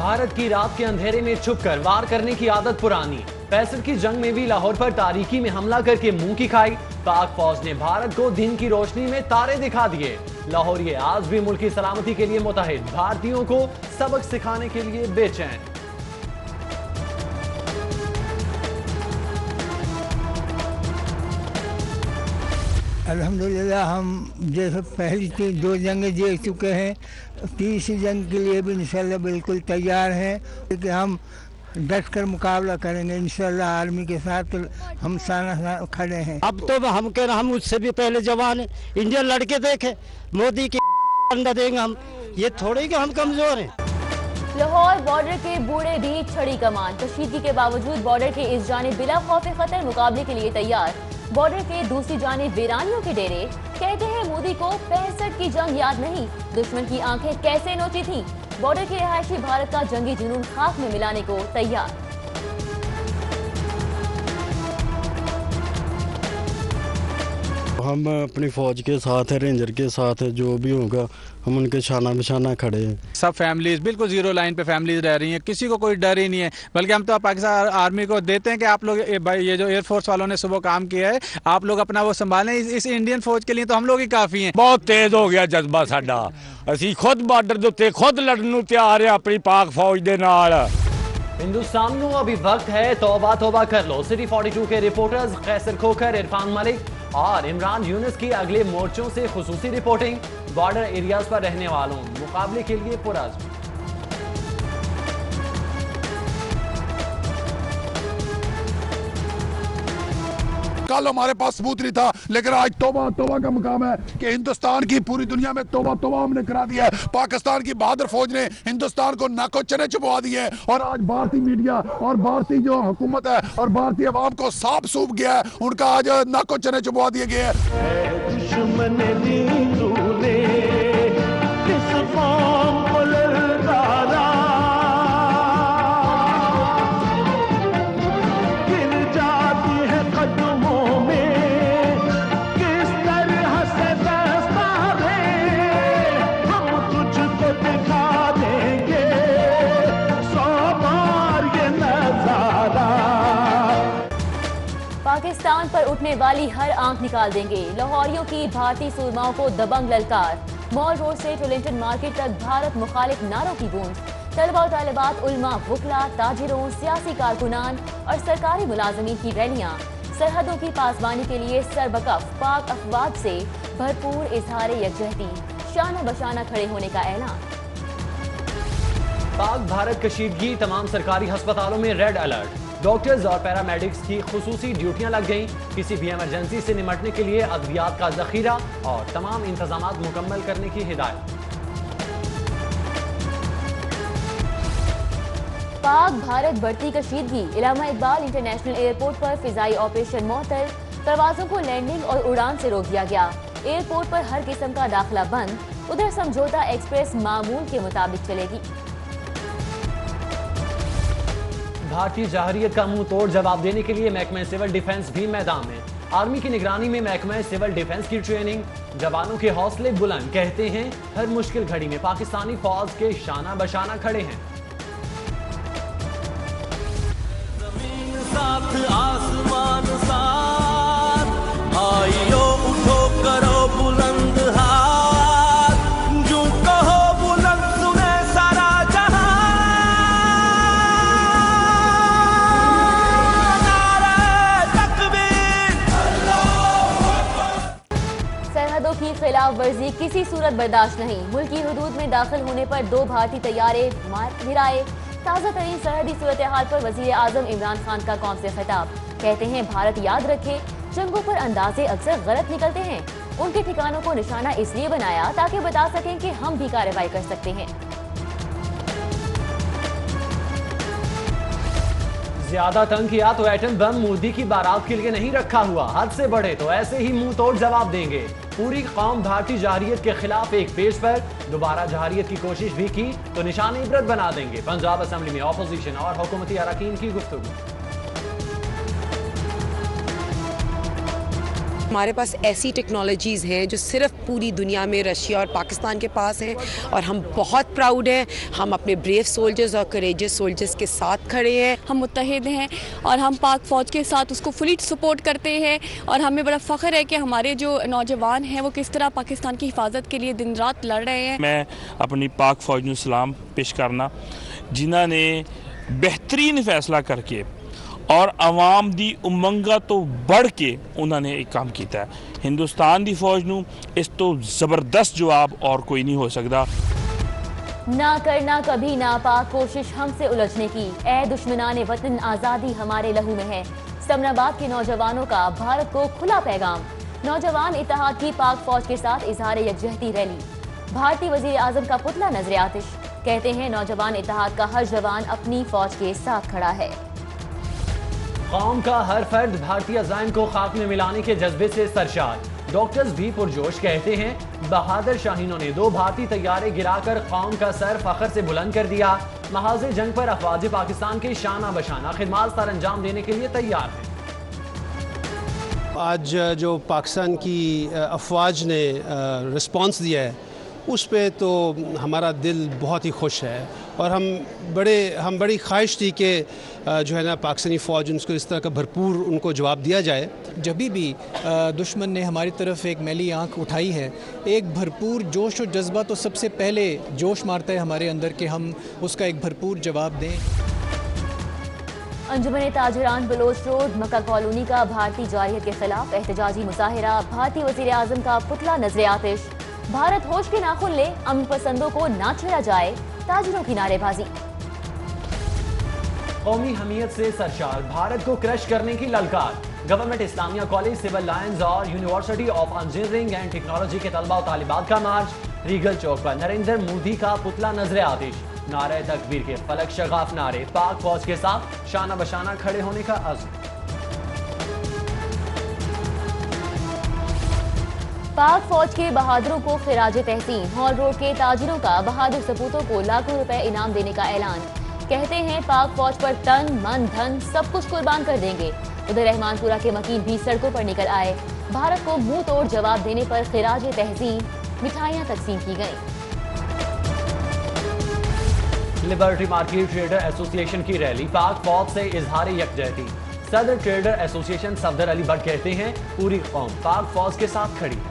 भारत की रात के अंधेरे में छुपकर वार करने की आदत पुरानी। 65 की जंग में भी लाहौर पर तारीकी में हमला करके मुंह की खाई। पाक फौज ने भारत को दिन की रोशनी में तारे दिखा दिए। लाहौरी आज भी मुल्क की सलामती के लिए मुतहिद, भारतीयों को सबक सिखाने के लिए बेचैन। अल्हम्दुलिल्लाह हम जैसे पहली 2 जंगें जीत चुके हैं, तीसरी जंग के लिए भी इंशाल्लाह बिल्कुल तैयार हैं कि हम डट कर मुकाबला करेंगे इंशाल्लाह। आर्मी के साथ हम साना खड़े हैं। अब तो हम उससे भी पहले जवान हैं। इंडियन लड़के देखे मोदी की अंडा देंगे हम, ये थोड़ी कि हम कमजोर हैं। लाहौर बॉर्डर के बूढ़े भी छड़ी कमान, कशीदगी के बावजूद बॉर्डर के इस जानिब बिला खौफ खतर मुकाबले के लिए तैयार। बॉर्डर के दूसरी जानिब वीरानियों के डेरे। कहते हैं मोदी को 65 की जंग याद नहीं, दुश्मन की आंखें कैसे नोची थीं। बॉर्डर के रिहायशी भारत का जंगी जुनून खाक में मिलाने को तैयार। हम अपनी फौज के साथ है, रेंजर के साथ है, जो भी होगा हम उनके शाना बिशाना खड़े हैं। सब फैमिलीज बिल्कुल जीरो लाइन पे फैमिलीज रह रही हैं, किसी को कोई डर ही नहीं है। बल्कि हम तो पाकिस्तान आर्मी को देते हैं कि आप लोग ये जो एयरफोर्स वालों ने सुबह काम किया है, आप लोग अपना वो संभालें। इस इंडियन फौज के लिए तो हम लोग ही काफी हैं। बहुत तेज हो गया जज्बा साडा, असी खुद बार्डर दे उत्ते खुद लड़न नूं तैयार है अपनी पाक फौज दे नाल। हिंदुस्तान को अभी वक्त है तौबा तौबा कर लो। सिटी 42 के रिपोर्टर्स कैसर खोखर, इरफान मलिक और इमरान यूनुस की अगले मोर्चों से खुसूसी रिपोर्टिंग। बॉर्डर एरियाज पर रहने वालों मुकाबले के लिए पुरअज़्म। कल हमारे पास सबूत नहीं था, लेकिन आज तौबा तौबा का मुकाम है कि हिंदुस्तान की पूरी दुनिया में तौबा तौबा हमने करा दिया है। पाकिस्तान की बहादुर फौज ने हिंदुस्तान को नाको चने चुपवा दिए हैं और आज भारतीय मीडिया और भारतीय जो हुकूमत है और भारतीय अवाम को साफ सूप गया है, उनका आज नाको चने चुपवा दिए गए पाकिस्तान पर उठने वाली हर आंख निकाल देंगे। लाहौरियों की भारतीय सूरमाओं को दबंग ललकार। मॉल रोड से टोलिंटन मार्केट तक भारत मुखालिफ नारों की गूंज। तलबा और तालिबात, उलमा, वुकला, ताजिरों, सियासी कारकुनान और सरकारी मुलाजमीन की रैलियां। सरहदों की पासबानी के लिए सरबकफ पाक अफवाज से भरपूर इजहार यकजहती, शाना बशाना खड़े होने का ऐलान। पाक भारत कशीदगी, तमाम सरकारी अस्पतालों में रेड अलर्ट। डॉक्टर्स और पैरामेडिक्स की खुसूसी ड्यूटियां लग गईं। किसी भी इमरजेंसी से निपटने के लिए अद्वियात का जखीरा और तमाम इंतजामात मुकम्मल करने की हिदायत। पाक भारत बढ़ती कशीदगी, इलामा इकबाल इंटरनेशनल एयरपोर्ट पर फिजाई ऑपरेशन मुअत्तल। परवाजों को लैंडिंग और उड़ान से रोक दिया गया। एयरपोर्ट पर हर किस्म का दाखिला बंद। उधर समझौता एक्सप्रेस मामूल के मुताबिक चलेगी। भारतीय जवाहरियत का मुंह तोड़ जवाब देने के लिए महकमा सिविल डिफेंस भी मैदान में। आर्मी की निगरानी में महकमा सिविल डिफेंस की ट्रेनिंग। जवानों के हौसले बुलंद, कहते हैं हर मुश्किल घड़ी में पाकिस्तानी फौज के शाना बशाना खड़े हैं। जमीन साथ आसमान साथ, आइयो उठो करो बुलंद हाथ, जो कहो बुलंद सुने सारा जहां। सरहदों की खिलाफ वर्जी किसी सूरत बर्दाश्त नहीं। मुल्की हुदूद में दाखिल होने पर 2 भारतीय तैयारे गिराए। ताज़ा तरीन सरहदी सूरत हाल पर वज़ीर आज़म इमरान खान का कौम से खिताब। कहते हैं भारत याद रखे, जंगों पर अंदाजे अक्सर गलत निकलते हैं। उनके ठिकानों को निशाना इसलिए बनाया ताकि बता सकें कि हम भी कार्रवाई कर सकते हैं। ज्यादा तंग किया तो एटम बम मोदी की बारात के लिए नहीं रखा हुआ। हद से बढ़े तो ऐसे ही मुंह तोड़ जवाब देंगे। पूरी कौम भारतीय जवाहरियत के खिलाफ एक पेज पर दोबारा जवाहरियत की कोशिश भी की तो निशान इबरत बना देंगे। पंजाब असेंबली में अपोजिशन और हुकूमती अरकान की गुफ्तगू। हमारे पास ऐसी टेक्नोलॉजीज़ हैं जो सिर्फ पूरी दुनिया में रशिया और पाकिस्तान के पास हैं, और हम बहुत प्राउड हैं। हम अपने ब्रेव सोल्जर्स और करेजियस सोल्जर्स के साथ खड़े हैं। हम मुत्तहिद हैं और हम पाक फ़ौज के साथ उसको फुली सपोर्ट करते हैं, और हमें बड़ा फ़ख्र है कि हमारे जो नौजवान हैं वो किस तरह पाकिस्तान की हिफाजत के लिए दिन रात लड़ रहे हैं। मैं अपनी पाक फ़ौज ਨੂੰ सलाम पेश करना जिन्हों ने बेहतरीन फैसला करके और आवाम दी उमंगा तो बढ़ के उन्होंने एक काम किया है। हिंदुस्तान दी फौज नूं इस तो ज़बरदस्त जवाब और कोई नहीं हो सकता। ना करना कभी नापाक कोशिश हमसे उलझने की, ए दुश्मनाने वतन आज़ादी हमारे लहू में है। समनाबाद के नौजवानों का भारत को खुला पैगाम। नौजवान इत्तेहाद की पाक फौज के साथ इजहार यकजहती रैली। भारतीय वजीर आजम का पुतला नजर आतिश। कहते हैं नौजवान इत्तेहाद का हर जवान अपनी फौज के साथ खड़ा है। कौम का हर फर्द भारतीय अज़ाइम को खाक में मिलाने के जज्बे से सरशार। डॉक्टर्स भी पुरजोश। कहते हैं बहादुर शाहीनों ने 2 भारतीय तैयारे गिराकर कौम का सर फख्र से बुलंद कर दिया। महाज़े जंग पर अफवाज पाकिस्तान के शाना बशाना खिदमत सर अंजाम देने के लिए तैयार हैं। आज जो पाकिस्तान की अफवाज ने रिस्पांस दिया है उस पे तो हमारा दिल बहुत ही खुश है, और हम बड़ी ख्वाहिश थी कि जो है ना पाकिस्तानी फ़ौज उनको इस तरह का भरपूर उनको जवाब दिया जाए। जब भी दुश्मन ने हमारी तरफ एक मैली आंख उठाई है, एक भरपूर जोश और जज्बा तो सबसे पहले जोश मारता है हमारे अंदर कि हम उसका एक भरपूर जवाब दें। अंजुमन ताजरान बलोच रोड मक्का कॉलोनी का भारतीय जारियत के खिलाफ एहतजाजी मुजाहिरा। भारतीय वज़ीर आज़म का पुतला नजर आतिश। भारत होश के नाखुन ले, अमन पसंदों को ना छेड़ा जाए, ताजिरों की नारेबाजी। कौमी हमीयत से सरशार, भारत को क्रश करने की ललकार। Government Islamia college, civil lines और university of engineering and technology के तलबा और तालिबात का मार्च। रीगल चौक पर नरेंद्र मोदी का पुतला नजर आतिश। नारे तकबीर के फलक शगाफ नारे। पाक फौज के साथ शाना बशाना खड़े होने का अज़्म। पाक फौज के बहादुरों को खिराज तहसीन। हॉल रोड के ताजिरों का बहादुर सपूतों को लाखों रुपए इनाम देने का ऐलान। कहते हैं पाक फौज पर तन मन धन सब कुछ कुर्बान कर देंगे। उधर रहमानपुरा के मकीन भी सड़कों पर निकल आए। भारत को मुंह तोड़ जवाब देने पर खिराज तहसीन मिठाइयां तकसीम की गईं। लिबर्टी मार्केट ट्रेडर एसोसिएशन की रैली। पाक फौज से इजहार यकजहती। सदर ट्रेडर एसोसिएशन सफदर अली भट्ट कहते हैं पूरी कौम पाक फौज के साथ खड़ी है।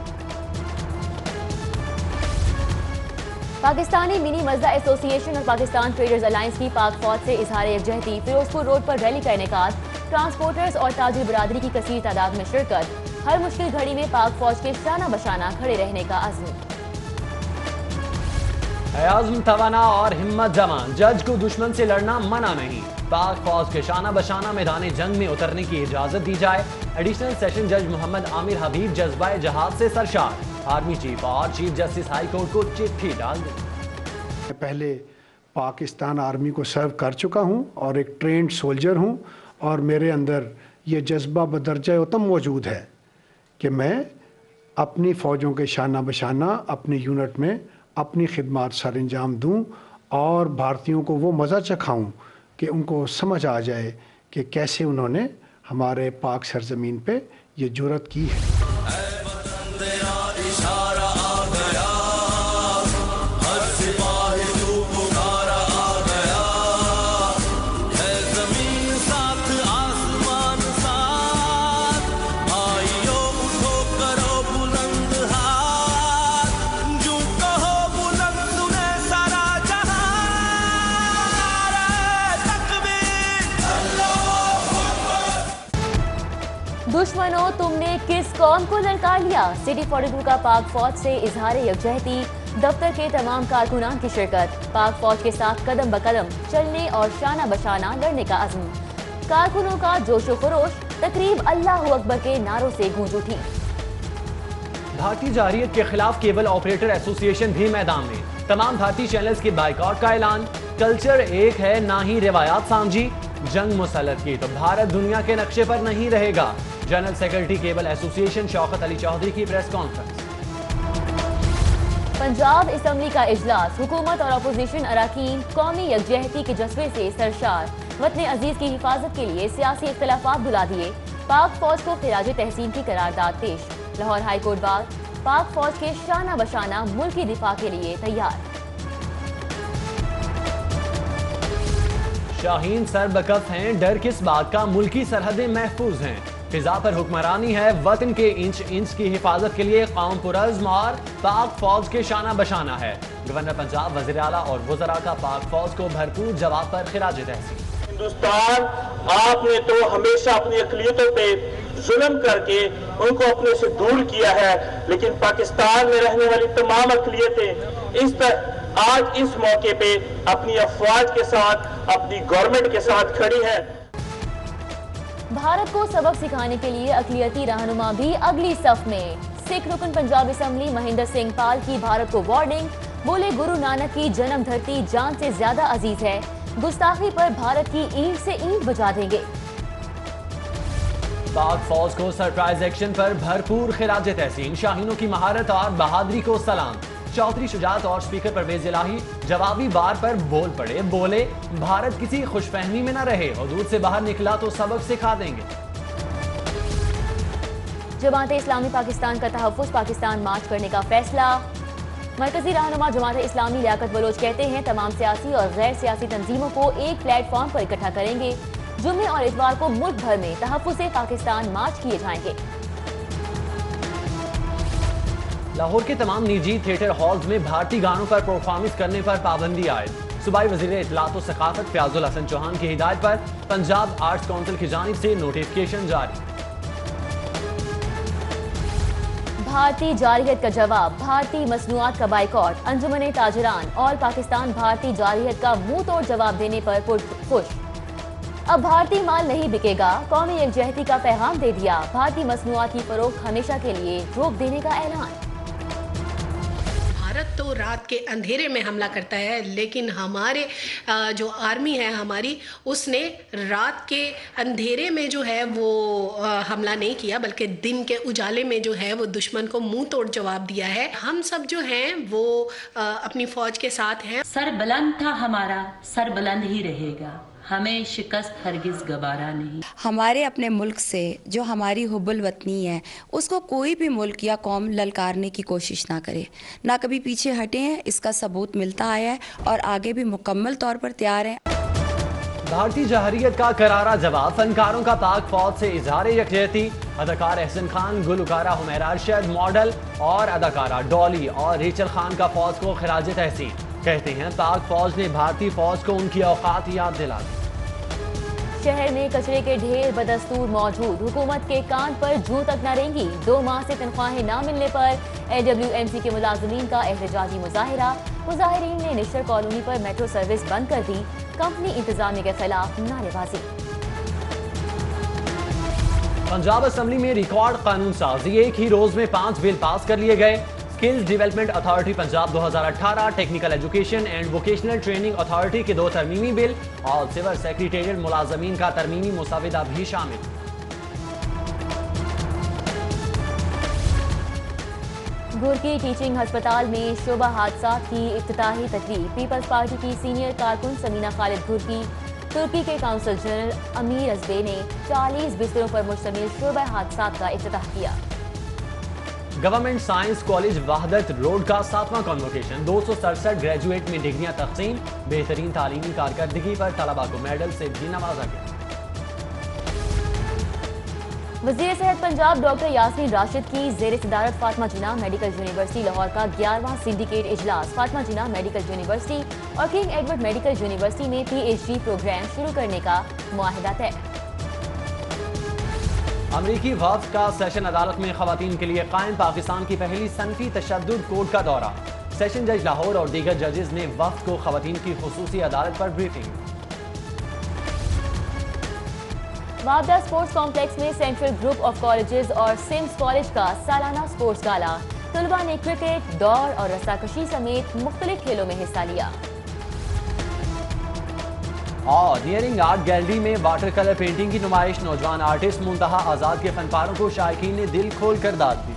पाकिस्तानी मिनी मजदा एसोसिएशन और पाकिस्तान ट्रेडर्स अलायंस की पाक फौज से इजहार यकजहती। फिरोजपुर रोड पर रैली का इनेकाद। ट्रांसपोर्टर्स और ताजिर बरादरी की कसीर तादाद में शिरकत। हर मुश्किल घड़ी में पाक फौज के शाना बशाना खड़े रहने का अज़्म। आज़म तवाना और हिम्मत जवान, जज को दुश्मन से लड़ना मना नहीं। पाक फौज के शाना बशाना मैदान जंग में उतरने की इजाजत दी जाए। एडिशनल सेशन जज मोहम्मद आमिर हबीब जज्बा जहाद से सरशार। आर्मी चीफ और चीफ जस्टिस हाई कोर्ट को चिट्ठी डाल दी। पहले पाकिस्तान आर्मी को सर्व कर चुका हूं और एक ट्रेंड सोल्जर हूं, और मेरे अंदर ये जज्बा बदरजा उतम मौजूद है कि मैं अपनी फ़ौजों के शाना बशाना अपनी यूनिट में अपनी खिदमत सर अंजाम दूँ और भारतीयों को वो मज़ा चखाऊँ कि उनको समझ आ जाए कि कैसे उन्होंने हमारे पाक सरजमीन पे ये जुर्रत की है। दुश्मनों, तुमने किस कौम को ललकार लिया। सिटी 42 का पाक फौज से इजहार यकजहती। दफ्तर के तमाम कारकुनान की शिरकत। पाक फौज के साथ कदम ब कदम चलने और शाना बशाना लड़ने का अज़्म। कारकुनों का जोशो खरोश। तकरीब अल्लाहु अकबर के नारों से गूंज उठी। भारतीय जारियत के खिलाफ केबल ऑपरेटर एसोसिएशन भी मैदान में। तमाम भारतीय चैनल्स के बाइकआउट का ऐलान। कल्चर एक है ना ही रिवायात सामझी। जंग मुसल्लत की तो भारत दुनिया के नक्शे पर नहीं रहेगा। General secretary cable association Shaukat Ali Chaudhary की प्रेस कॉन्फ्रेंस। पंजाब असम्बली का इजलास। हुकूमत और अपोजिशन अराकीन कौमी यकजहती के जज्बे से सरशार। वतन अजीज की हिफाजत के लिए सियासी इख्तिलाफात बुला दिए, पाक फौज को खिराज तहसीन की करारदाद पेश। लाहौर हाई कोर्ट बार पाक फौज के शाना बशाना मुल्की दिफा के लिए तैयार। शाहीन सरबकफ हैं, डर किस बात का, मुल्की सरहदें महफूज हैं। फिजा पर हुक्मरानी है, वतन के इंच इंच की हिफाजत के लिए कौम पुरज़्म और पाक फौज के शाना बशाना है। गवर्नर पंजाब, वज़ीर आला और वज़रा का पाक फौज को भरपूर जवाब पर खिराज तहसीन। हिंदुस्तान आपने तो हमेशा अपनी अक़लियतों पे जुल्म करके उनको अपने से दूर किया है, लेकिन पाकिस्तान में रहने वाली तमाम अक़लियतें इस तरह आज इस मौके पे अपनी अफवाज के साथ, अपनी गवर्नमेंट के साथ खड़ी है। भारत को सबक सिखाने के लिए अक़लियती रहनुमा भी अगली सफ में। सिख रुकन पंजाब असम्बली महेंद्र सिंह पाल की भारत को वार्निंग, बोले गुरु नानक की जन्म धरती जान से ज्यादा अजीज है, गुस्ताखी पर भारत की ईंट से ईंट बजा देंगे। पाक फौज को सरप्राइज एक्शन पर भरपूर खिराज तहसीन, शाहीनों की महारत और बहादुरी को सलाम। चौधरी शुजात और स्पीकर परवेज इलाही जवाबी बार पर बोल पड़े, बोले भारत किसी खुशफहमी में न रहे, हुदूद से बाहर निकला तो सबक सिखा देंगे। जमात इस्लामी पाकिस्तान का तहफ़्फ़ुज़ पाकिस्तान मार्च करने का फैसला। मरकजी रहनुमा जमात इस्लामी लियाकत बलोच कहते हैं तमाम सियासी और गैर सियासी तंजीमों को एक प्लेटफॉर्म पर इकट्ठा करेंगे। जुम्मे और इतवार को मुल्क भर में तहफ़्फ़ुज़ पाकिस्तान मार्च किए जाएंगे। लाहौर के तमाम निजी थिएटर हॉल्स में भारतीय गानों पर परफॉर्मेंस करने पर पाबंदी आयद। सूबाई वज़ीर इत्तलात व सकाफत फयाजुल हसन चौहान की हिदायत पर पंजाब आर्ट्स काउंसिल की जानिब से नोटिफिकेशन जारी। भारतीय जारियत का जवाब, भारतीय मसनूआत का बाइकॉट। अंजुमन ताजरान और पाकिस्तान भारतीय जारियत का मुंह तोड़ जवाब देने पर खुश। अब भारतीय माल नहीं बिकेगा, कौमी यकजहती का पैगाम दे दिया। भारतीय मसनूआत की फरोख्त हमेशा के लिए रोक देने का ऐलान। भारत तो रात के अंधेरे में हमला करता है, लेकिन हमारे जो आर्मी है हमारी, उसने रात के अंधेरे में जो है वो हमला नहीं किया, बल्कि दिन के उजाले में जो है वो दुश्मन को मुंह तोड़ जवाब दिया है। हम सब जो हैं वो अपनी फौज के साथ हैं। सर बुलंद था हमारा, सर बुलंद ही रहेगा, हमें शिकस्त हरगिज गवारा नहीं। हमारे अपने मुल्क से जो हमारी हुब्बुल वतनी है, उसको कोई भी मुल्क या कौम ललकारने की कोशिश ना करे, ना कभी पीछे हटे हैं। इसका सबूत मिलता आया है और आगे भी मुकम्मल तौर पर तैयार हैं। भारतीय जहरियत का करारा जवाब, फनकारों का पाक फौज से इजहार यकजहती। अदाकार एहसन खान, गुलकारा हुमैरा अरशद, मॉडल और अदाकारा डॉली और रेचल खान का फौज को खिराज तहसीन। कहते हैं पाक फौज ने भारतीय फौज को उनकी औकात याद दिला दी। शहर में कचरे के ढेर बदस्तूर मौजूद, हुकूमत के कान पर जूं तक न रेंगी। 2 माह से तनख्वाहें न मिलने पर LWMC के मुलाजमीन का एहतजाजी मुजाहिरा। मुजाहिरीन ने निश्तर कॉलोनी पर मेट्रो सर्विस बंद कर दी। कंपनी इंतजामिया के खिलाफ नारेबाजी। पंजाब असेंबली में रिकॉर्ड कानून साजी, एक ही रोज में 5 बिल पास कर लिए गए। Skills development authority Punjab 2018, technical education and vocational training authority के 2 तरमीमी बिल और सिविल सेक्रेटेरिएट मुलाजमीन का तरमीमी मुसाविदा भी शामिल। गुरकी टीचिंग अस्पताल में शोबा हादसा की इफ्तिताही तकरीब। पीपल्स पार्टी की सीनियर कारकुन समीना खालिद गुरकी, तुर्की के काउंसिल जनरल अमीर अजबे ने 40 बिस्तरों पर मुश्तमिल शोबा हादसा का इफ्तिताह किया। गवर्नमेंट साइंस कॉलेज वहदत रोड का 7वां कॉन्वोकेशन, 267 ग्रेजुएट में डिग्रियां तकसीम। बेहतरीन तालीमी कारकर्दगी पर तलबा को मेडल से भी नवाजा गया। वज़ीर सेहत पंजाब डॉक्टर यास्मीन राशिद की ज़ेर सदारत फातिमा जिन्ना मेडिकल यूनिवर्सिटी लाहौर का 11वां सिंडिकेट इजलास। फातिमा जिन्ना मेडिकल यूनिवर्सिटी और किंग एडवर्ड मेडिकल यूनिवर्सिटी में PhD प्रोग्राम शुरू करने का मुआहिदा तय। अमरीकी वफ़द का सेशन अदालत में खवातीन के लिए कायम पाकिस्तान की पहली सनफी तशद्दुद कोर्ट का दौरा। सेशन जज लाहौर और दीगर जजेस ने वफ़द को खवातीन की खुसूसी अदालत पर ब्रीफिंग। वाबदा स्पोर्ट्स कॉम्प्लेक्स में सेंट्रल ग्रुप ऑफ कॉलेजेस और सिम्स कॉलेज का सालाना स्पोर्ट्स गाला। तलबा ने क्रिकेट, दौड़ और रस्साकशी समेत मुख्तलिफ खेलों में हिस्सा लिया। और नियरिंग आर्ट गैलरी में वाटर कलर पेंटिंग की नुमाइश। नौजवान आर्टिस्ट मुंतहा आज़ाद के फनपारों को शायकीन ने दिल खोल कर दाद दी।